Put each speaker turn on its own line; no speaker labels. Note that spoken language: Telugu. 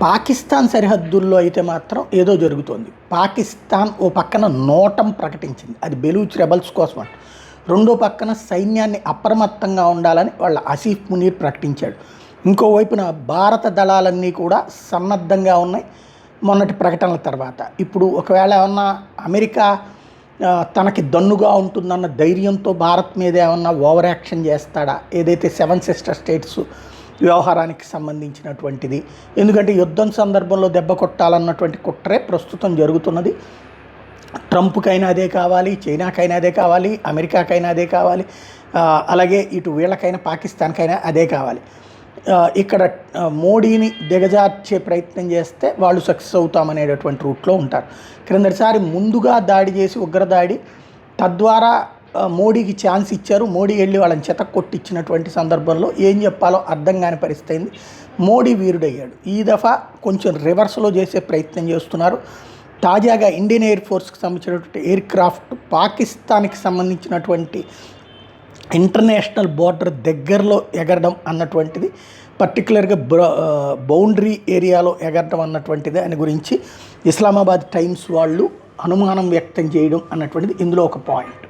పాకిస్తాన్ సరిహద్దుల్లో అయితే మాత్రం ఏదో జరుగుతోంది. పాకిస్తాన్ ఓ పక్కన నోటం ప్రకటించింది, అది బెలూచ్ రెబల్స్ కోసం అంట. రెండో పక్కన సైన్యాన్ని అప్రమత్తంగా ఉండాలని వాళ్ళ ఆసిఫ్ మునీర్ ప్రకటించాడు. ఇంకోవైపున భారత దళాలన్నీ కూడా సన్నద్ధంగా ఉన్నాయి మొన్నటి ప్రకటనల తర్వాత. ఇప్పుడు ఒకవేళ ఏమన్నా అమెరికా తనకి దన్నుగా ఉంటుందన్న ధైర్యంతో భారత్ మీద ఏమన్నా ఓవర్ యాక్షన్ చేస్తాడా, ఏదైతే 7 సిస్టర్ స్టేట్స్ వ్యవహారానికి సంబంధించినటువంటిది. ఎందుకంటే యుద్ధం సందర్భంలో దెబ్బ కొట్టాలన్నటువంటి కుట్రే ప్రస్తుతం జరుగుతున్నది. ట్రంప్కైనా అదే కావాలి, చైనాకైనా అదే కావాలి, అమెరికాకైనా అదే కావాలి, అలాగే ఇటు వీళ్ళకైనా పాకిస్తాన్కైనా అదే కావాలి. ఇక్కడ మోడీని దిగజార్చే ప్రయత్నం చేస్తే వాళ్ళు సక్సెస్ అవుతామనేటటువంటి రూట్లో ఉంటారు. క్రిందటిసారి ముందుగా దాడి చేసి ఉగ్రదాడి, తద్వారా మోడీకి ఛాన్స్ ఇచ్చారు. మోడీ వెళ్ళి వాళ్ళని కొట్టించినటువంటి సందర్భంలో ఏం చెప్పాలో అర్థం కాని పరిస్థితి అయింది. మోడీ వీరుడయ్యాడు. ఈ దఫా కొంచెం రివర్స్లో చేసే ప్రయత్నం చేస్తున్నారు. తాజాగా ఇండియన్ ఎయిర్ ఫోర్స్కి సంబంధించినటువంటి ఎయిర్ క్రాఫ్ట్ పాకిస్తాన్కి సంబంధించినటువంటి ఇంటర్నేషనల్ బోర్డర్ దగ్గరలో ఎగరడం అన్నటువంటిది, పర్టికులర్గా బౌండరీ ఏరియాలో ఎగరడం అన్నటువంటిది దాని గురించి ఇస్లామాబాద్ టైమ్స్ వాళ్ళు అనుమానం వ్యక్తం చేయడం అన్నటువంటిది ఇందులో ఒక పాయింట్.